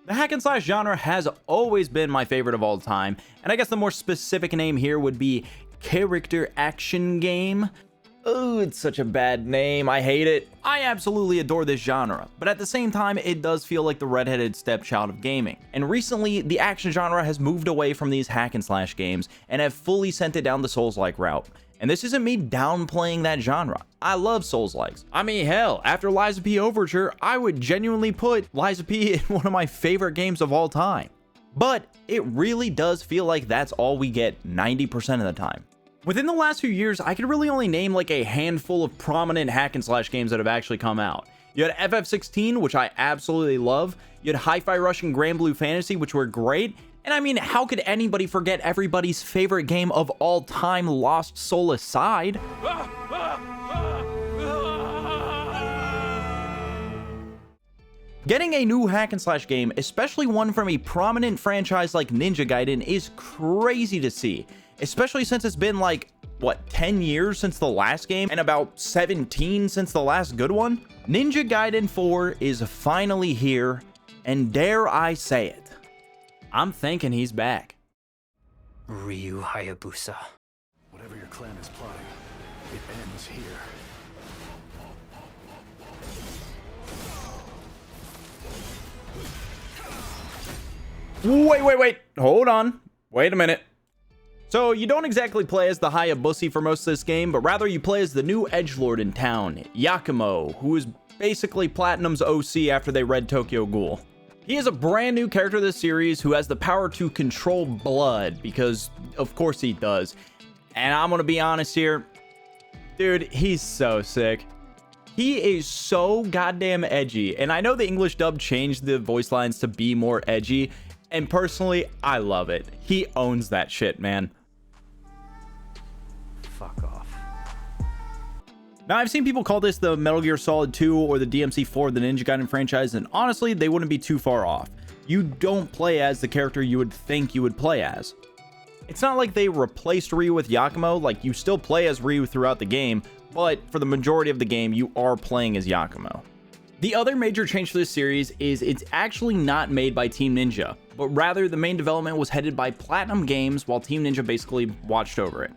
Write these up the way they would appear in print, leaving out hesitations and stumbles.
The hack and slash genre has always been my favorite of all time, and I guess the more specific name here would be character action game. Oh, it's such a bad name. I hate it. I absolutely adore this genre, but at the same time, it does feel like the redheaded stepchild of gaming. And recently, the action genre has moved away from these hack and slash games and have fully sent it down the Souls-like route. And this isn't me downplaying that genre. I love Souls-likes. I mean, hell, after Lies of P Overture, I would genuinely put Lies of P in one of my favorite games of all time. But it really does feel like that's all we get 90% of the time. Within the last few years, I could really only name like a handful of prominent hack and slash games that have actually come out. You had FF16, which I absolutely love. You had Hi-Fi Rush and Grand Blue Fantasy, which were great. And I mean, how could anybody forget everybody's favorite game of all time, Lost Soul aside? Getting a new hack and slash game, especially one from a prominent franchise like Ninja Gaiden, is crazy to see. Especially since it's been like, what, 10 years since the last game and about 17 since the last good one? Ninja Gaiden 4 is finally here, and dare I say it, I'm thinking he's back. Ryu Hayabusa. Whatever your clan is plotting, it ends here. Wait. Hold on. Wait a minute. So you don't exactly play as the Hayabusa for most of this game, but rather you play as the new edgelord in town, Yakumo, who is basically Platinum's OC after they read Tokyo Ghoul. He is a brand new character this series who has the power to control blood, because of course he does. And I'm gonna be honest here, dude, he's so sick. He is so goddamn edgy, and I know the English dub changed the voice lines to be more edgy, and personally, I love it. He owns that shit, man. Fuck off. Now, I've seen people call this the Metal Gear Solid 2 or the DMC4 of the Ninja Gaiden franchise, and honestly, they wouldn't be too far off. You don't play as the character you would think you would play as. It's not like they replaced Ryu with Yakumo, like you still play as Ryu throughout the game, but for the majority of the game, you are playing as Yakumo. The other major change for this series is it's actually not made by Team Ninja, but rather the main development was headed by Platinum Games while Team Ninja basically watched over it.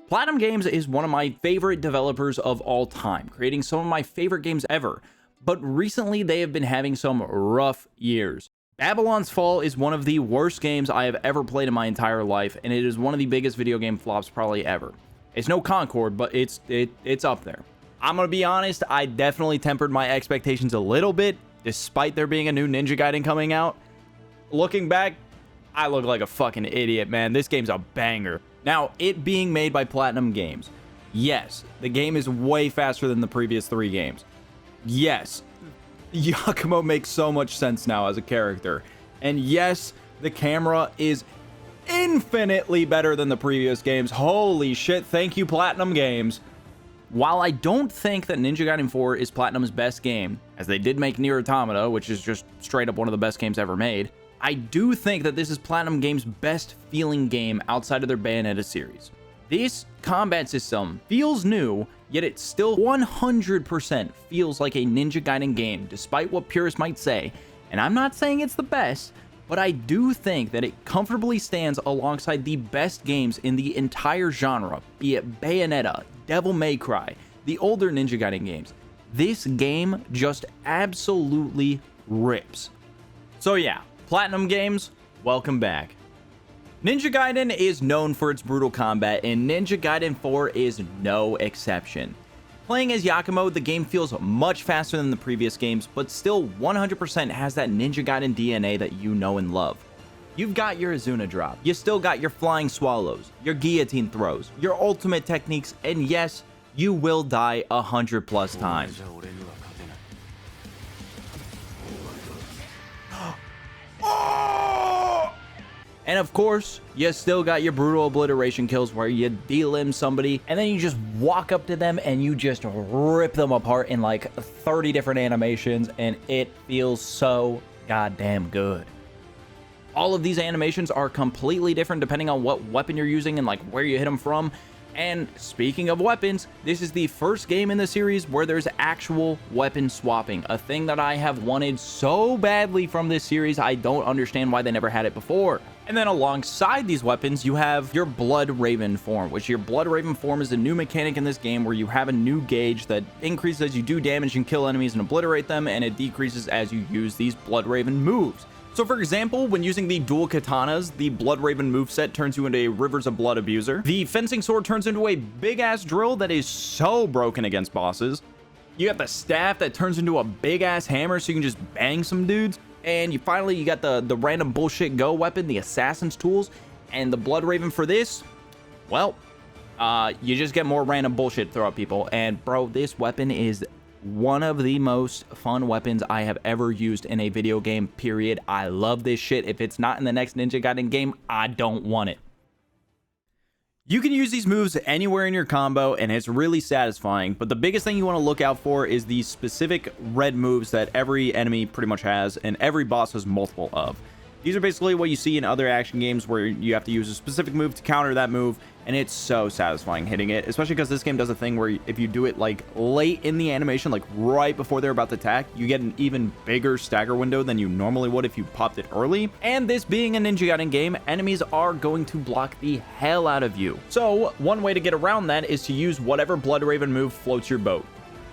Platinum Games is one of my favorite developers of all time, creating some of my favorite games ever, but recently they have been having some rough years. Babylon's Fall is one of the worst games I have ever played in my entire life, and it is one of the biggest video game flops probably ever. It's no Concord, but it's up there. I'm gonna be honest, I definitely tempered my expectations a little bit, despite there being a new Ninja Gaiden coming out. Looking back, I look like a fucking idiot, man. This game's a banger. Now, it being made by Platinum Games, yes, the game is way faster than the previous 3 games. Yes, Yakumo makes so much sense now as a character. And yes, the camera is infinitely better than the previous games. Holy shit, thank you, Platinum Games. While I don't think that Ninja Gaiden 4 is Platinum's best game, as they did make Nier Automata, which is just straight up one of the best games ever made, I do think that this is Platinum Games' best feeling game outside of their Bayonetta series. This combat system feels new, yet it still 100% feels like a Ninja Gaiden game, despite what purists might say, and I'm not saying it's the best, but I do think that it comfortably stands alongside the best games in the entire genre, be it Bayonetta, Devil May Cry, the older Ninja Gaiden games. This game just absolutely rips. So yeah, Platinum Games, welcome back. Ninja Gaiden is known for its brutal combat, and Ninja Gaiden 4 is no exception. Playing as Yakumo, the game feels much faster than the previous games, but still 100% has that Ninja Gaiden DNA that you know and love. You've got your Azuna drop, you still got your flying swallows, your guillotine throws, your ultimate techniques, and yes, you will die 100+ times. And of course, you still got your brutal obliteration kills where you delimb somebody and then you just walk up to them and you just rip them apart in like 30 different animations, and it feels so goddamn good. All of these animations are completely different depending on what weapon you're using and like where you hit them from, And speaking of weapons, this is the first game in the series where there's actual weapon swapping, a thing that I have wanted so badly from this series. I don't understand why they never had it before. And then alongside these weapons, you have your Blood Raven form, which your Blood Raven form is a new mechanic in this game where you have a new gauge that increases as you do damage and kill enemies and obliterate them, and it decreases as you use these Blood Raven moves. So for example, when using the dual katanas, the Blood Raven moveset turns you into a Rivers of Blood abuser. The fencing sword turns into a big ass drill that is so broken against bosses. You got the staff that turns into a big ass hammer so you can just bang some dudes. And you got the random bullshit go weapon, the assassin's tools. And the Blood Raven for this, well, you just get more random bullshit throw at people. And bro, this weapon is one of the most fun weapons I have ever used in a video game, period. I love this shit. If it's not in the next Ninja Gaiden game, I don't want it. You can use these moves anywhere in your combo, and it's really satisfying, but the biggest thing you want to look out for is these specific red moves that every enemy pretty much has, and every boss has multiple of. These are basically what you see in other action games where you have to use a specific move to counter that move, and it's so satisfying hitting it, especially because this game does a thing where if you do it like late in the animation, like right before they're about to attack, you get an even bigger stagger window than you normally would if you popped it early. And this being a Ninja Gaiden game, enemies are going to block the hell out of you. So one way to get around that is to use whatever Blood Raven move floats your boat.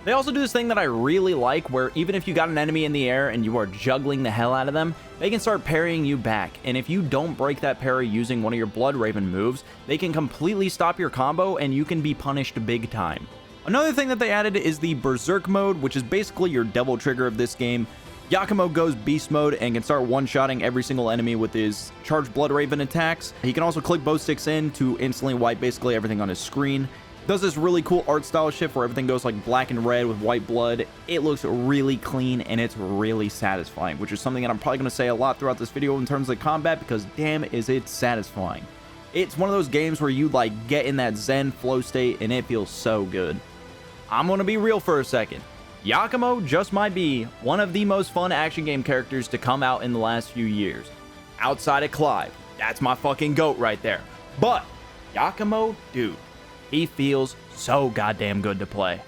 They also do this thing that I really like, where even if you got an enemy in the air and you are juggling the hell out of them, they can start parrying you back. And if you don't break that parry using one of your Blood Raven moves, they can completely stop your combo and you can be punished big time. Another thing that they added is the Berserk mode, which is basically your devil trigger of this game. Yakumo goes beast mode and can start one-shotting every single enemy with his charged Blood Raven attacks. He can also click both sticks in to instantly wipe basically everything on his screen. Does this really cool art style shift where everything goes like black and red with white blood. It looks really clean and it's really satisfying, which is something that I'm probably going to say a lot throughout this video in terms of combat, because damn is it satisfying. It's one of those games where you like get in that zen flow state and it feels so good. I'm going to be real for a second. Yakumo just might be one of the most fun action game characters to come out in the last few years. Outside of Clive, that's my fucking goat right there. But Yakumo, dude, he feels so goddamn good to play.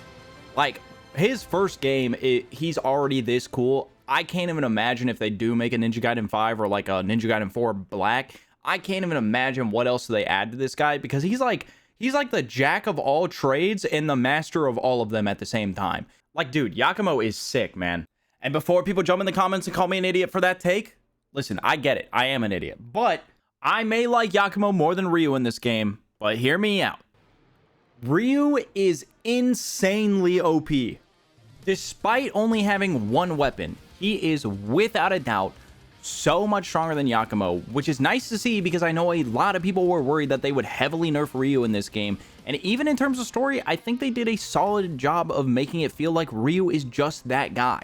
Like, his first game, he's already this cool. I can't even imagine if they do make a Ninja Gaiden 5 or like a Ninja Gaiden 4 Black. I can't even imagine what else they add to this guy, because he's like the jack of all trades and the master of all of them at the same time. Like, dude, Yakumo is sick, man. And before people jump in the comments and call me an idiot for that take, listen, I get it. I am an idiot. But I may like Yakumo more than Ryu in this game, but hear me out. Ryu is insanely OP. Despite only having one weapon, he is without a doubt so much stronger than Yakumo, which is nice to see because I know a lot of people were worried that they would heavily nerf Ryu in this game. And even in terms of story, I think they did a solid job of making it feel like Ryu is just that guy.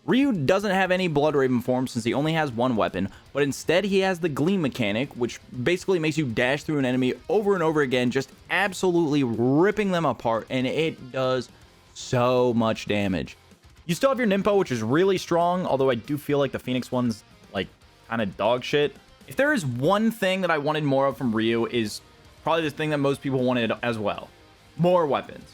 Ryu doesn't have any Blood Raven form since he only has one weapon, but instead he has the Gleam mechanic, which basically makes you dash through an enemy over and over again, just absolutely ripping them apart, and it does so much damage. You still have your Ninpo, which is really strong, although I do feel like the Phoenix one's like kind of dog shit. If there is one thing that I wanted more of from Ryu, is probably the thing that most people wanted as well. More weapons.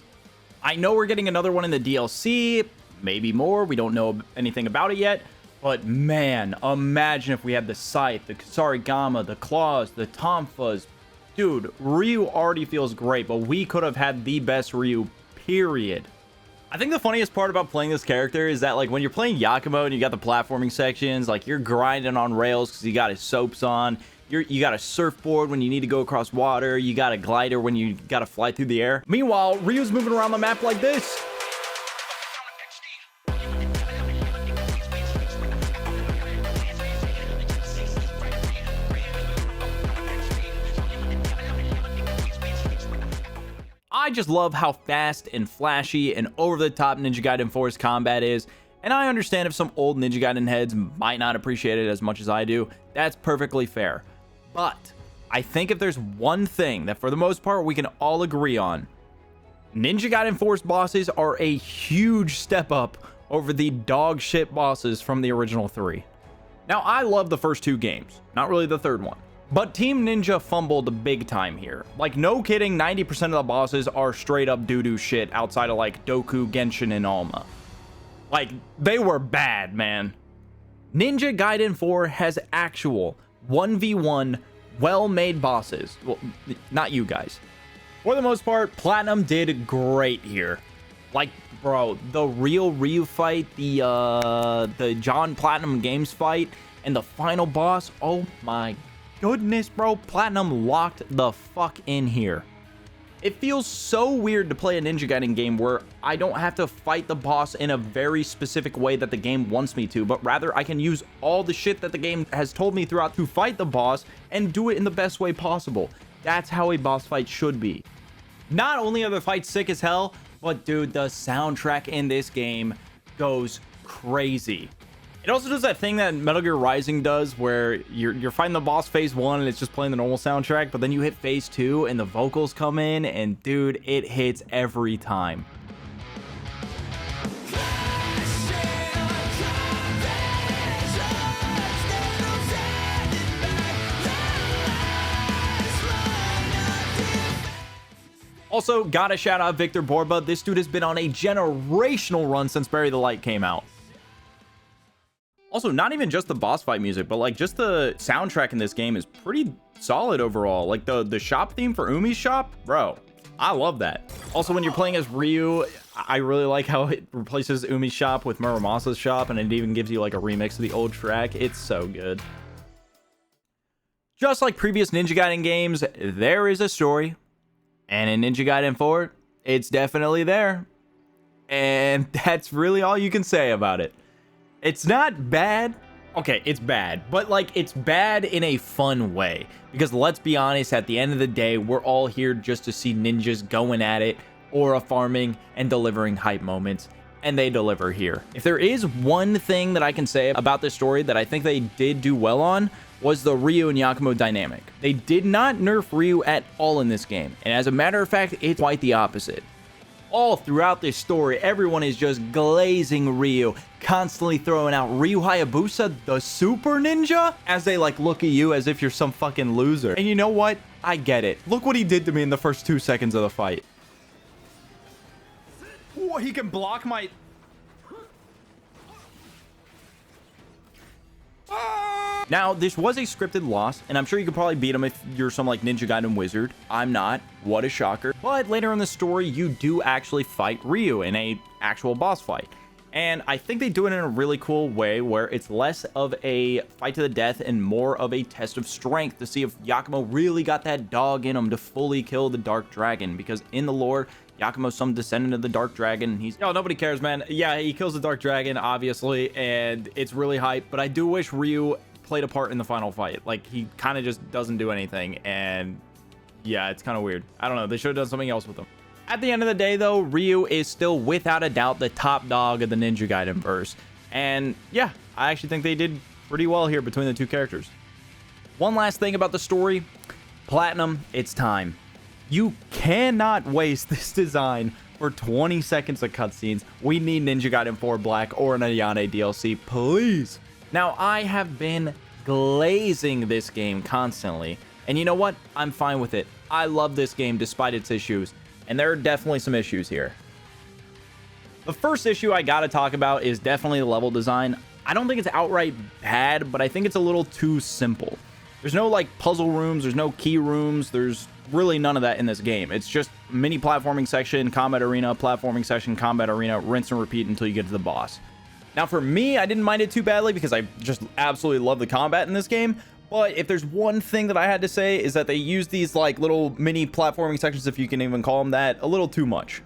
I know we're getting another one in the DLC, maybe more, we don't know anything about it yet, but man, imagine if we had the Scythe, the Kusarigama, the Claws, the Tonfas. Dude, Ryu already feels great, but we could have had the best Ryu, period. I think the funniest part about playing this character is that, like, when you're playing Yakumo and you got the platforming sections, like, you're grinding on rails because you got his soaps on, you got a surfboard when you need to go across water, you got a glider when you got to fly through the air. Meanwhile, Ryu's moving around the map like this. I just love how fast and flashy and over-the-top Ninja Gaiden 4's combat is, and I understand if some old Ninja Gaiden heads might not appreciate it as much as I do. That's perfectly fair. But I think if there's one thing that for the most part we can all agree on, Ninja Gaiden 4's bosses are a huge step up over the dog shit bosses from the original 3. Now, I love the first two games, not really the third one. But Team Ninja fumbled big time here. Like, no kidding, 90% of the bosses are straight up doo-doo shit outside of like Doku, Genshin, and Alma. Like, they were bad, man. Ninja Gaiden 4 has actual 1v1 well-made bosses. Well, not you guys. For the most part, Platinum did great here. Like, bro, the real Ryu fight, the John Platinum Games fight, and the final boss, oh my goodness, bro, Platinum locked the fuck in here. It feels so weird to play a Ninja Gaiden game where I don't have to fight the boss in a very specific way that the game wants me to, but rather I can use all the shit that the game has told me throughout to fight the boss and do it in the best way possible. That's how a boss fight should be. Not only are the fights sick as hell, but dude, the soundtrack in this game goes crazy. It also does that thing that Metal Gear Rising does where you're fighting the boss phase 1 and it's just playing the normal soundtrack, but then you hit phase 2 and the vocals come in and dude, it hits every time. Also, gotta shout out Victor Borba. This dude has been on a generational run since Bury the Light came out. Also, not even just the boss fight music, but like just the soundtrack in this game is pretty solid overall. Like the shop theme for Umi's shop, bro, I love that. Also, when you're playing as Ryu, I really like how it replaces Umi's shop with Muramasa's shop, and it even gives you like a remix of the old track. It's so good. Just like previous Ninja Gaiden games, there is a story, and in Ninja Gaiden 4, it's definitely there. And that's really all you can say about it. It's not bad. Okay, it's bad, but like it's bad in a fun way, because let's be honest, at the end of the day, we're all here just to see ninjas going at it, aura farming, and delivering hype moments, and they deliver here. If there is one thing that I can say about this story that I think they did do well on, was the Ryu and Yakumo dynamic. They did not nerf Ryu at all in this game, and as a matter of fact, it's quite the opposite. All throughout this story, everyone is just glazing Ryu, constantly throwing out Ryu Hayabusa, the super ninja, as they like look at you as if you're some fucking loser. And you know what? I get it. Look what he did to me in the first 2 seconds of the fight. Ooh, he can block my... Now, this was a scripted loss, and I'm sure you could probably beat him if you're some like Ninja Gaiden wizard. I'm not. What a shocker. But later in the story, you do actually fight Ryu in a actual boss fight. And I think they do it in a really cool way where it's less of a fight to the death and more of a test of strength to see if Yakumo really got that dog in him to fully kill the Dark Dragon. Because in the lore, Yakumo's some descendant of the Dark Dragon. He's... Yo, nobody cares, man. Yeah, he kills the Dark Dragon, obviously, and it's really hype. But I do wish Ryu played a part in the final fight. Like, he kind of just doesn't do anything, and yeah, it's kind of weird. I don't know, they should have done something else with him. At the end of the day though, Ryu is still without a doubt the top dog of the Ninja Gaiden verse, and yeah, I actually think they did pretty well here between the two characters. One last thing about the story, Platinum, it's time. You cannot waste this design for 20 seconds of cutscenes. We need Ninja Gaiden 4 Black or an Ayane DLC, please. Now, I have been glazing this game constantly, and you know what? I'm fine with it. I love this game despite its issues, and there are definitely some issues here. The first issue I gotta talk about is definitely the level design. I don't think it's outright bad, but I think it's a little too simple. There's no like puzzle rooms, there's no key rooms, there's really none of that in this game. It's just mini platforming section, combat arena, platforming section, combat arena, rinse and repeat until you get to the boss. Now for me, I didn't mind it too badly because I just absolutely love the combat in this game. But if there's one thing that I had to say is that they use these like little mini platforming sections, if you can even call them that, a little too much.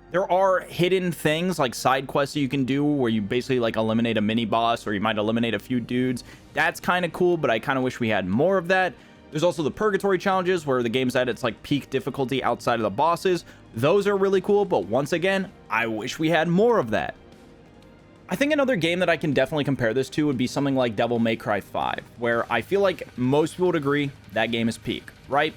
There are hidden things like side quests that you can do where you basically like eliminate a mini boss or you might eliminate a few dudes. That's kind of cool, but I kind of wish we had more of that. There's also the purgatory challenges where the game's at its like peak difficulty outside of the bosses. Those are really cool, but once again, I wish we had more of that. I think another game that I can definitely compare this to would be something like Devil May Cry 5, where I feel like most people would agree that game is peak, right?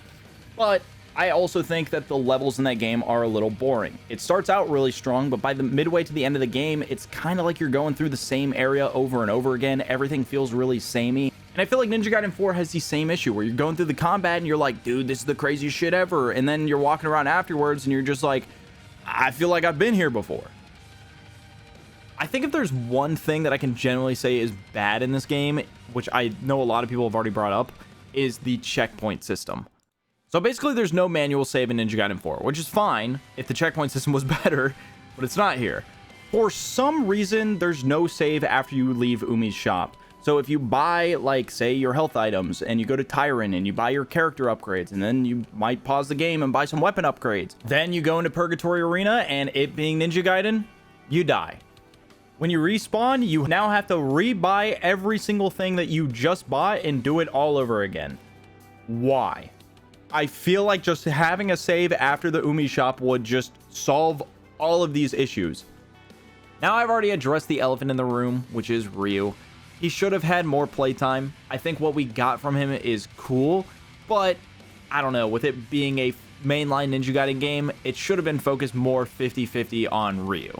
But I also think that the levels in that game are a little boring. It starts out really strong, but by the midway to the end of the game, it's kind of like you're going through the same area over and over again. Everything feels really samey. And I feel like Ninja Gaiden 4 has the same issue where you're going through the combat and you're like, dude, this is the craziest shit ever. And then you're walking around afterwards and you're just like, I feel like I've been here before. I think if there's one thing that I can generally say is bad in this game, which I know a lot of people have already brought up, is the checkpoint system. So basically there's no manual save in Ninja Gaiden 4, which is fine if the checkpoint system was better, but it's not here. For some reason, there's no save after you leave Umi's shop. So if you buy, like, say, your health items, and you go to Tyrant, and you buy your character upgrades, and then you might pause the game and buy some weapon upgrades. Then you go into Purgatory Arena, and it being Ninja Gaiden, you die. When you respawn, you now have to rebuy every single thing that you just bought and do it all over again. Why? I feel like just having a save after the Umi shop would just solve all of these issues. Now I've already addressed the elephant in the room, which is Ryu. He should have had more playtime. I think what we got from him is cool, but I don't know, with it being a mainline Ninja Gaiden game, it should have been focused more 50-50 on Ryu.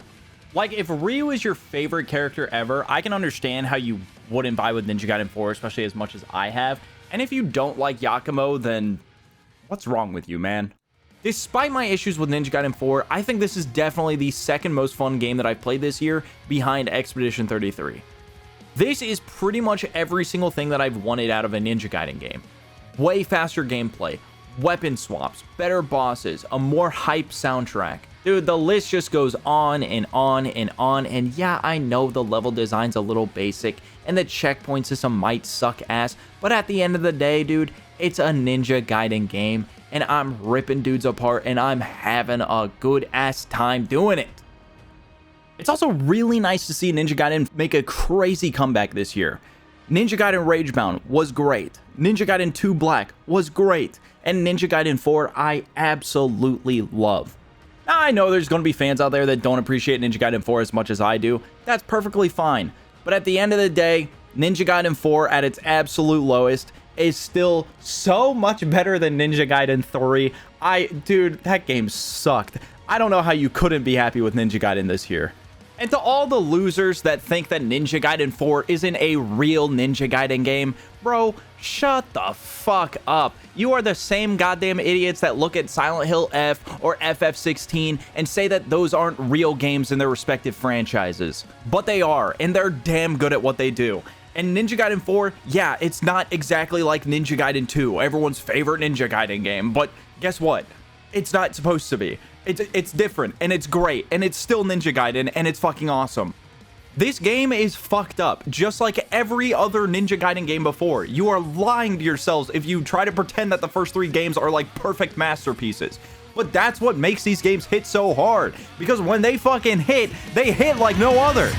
Like, if Ryu is your favorite character ever, I can understand how you wouldn't vibe with Ninja Gaiden 4, especially as much as I have. And if you don't like Yakumo, then what's wrong with you, man? Despite my issues with Ninja Gaiden 4, I think this is definitely the second most fun game that I've played this year, behind Expedition 33. This is pretty much every single thing that I've wanted out of a Ninja Gaiden game. Way faster gameplay, weapon swaps, better bosses, a more hype soundtrack. Dude, the list just goes on and on and on, and yeah, I know the level design's a little basic, and the checkpoint system might suck ass, but at the end of the day, dude, it's a Ninja Gaiden game, and I'm ripping dudes apart, and I'm having a good-ass time doing it. It's also really nice to see Ninja Gaiden make a crazy comeback this year. Ninja Gaiden Ragebound was great. Ninja Gaiden 2 Black was great. And Ninja Gaiden 4 I absolutely love. Now, I know there's going to be fans out there that don't appreciate Ninja Gaiden 4 as much as I do. That's perfectly fine. But at the end of the day, Ninja Gaiden 4 at its absolute lowest is still so much better than Ninja Gaiden 3. Dude, that game sucked. I don't know how you couldn't be happy with Ninja Gaiden this year. And to all the losers that think that Ninja Gaiden 4 isn't a real Ninja Gaiden game, bro, shut the fuck up. You are the same goddamn idiots that look at Silent Hill F or FF16 and say that those aren't real games in their respective franchises. But they are, and they're damn good at what they do. And Ninja Gaiden 4, yeah, it's not exactly like Ninja Gaiden 2, everyone's favorite Ninja Gaiden game, but guess what? It's not supposed to be. It's different, and it's great, and it's still Ninja Gaiden, and it's fucking awesome. This game is fucked up, just like every other Ninja Gaiden game before. You are lying to yourselves if you try to pretend that the first 3 games are like perfect masterpieces. But that's what makes these games hit so hard, because when they fucking hit, they hit like no other.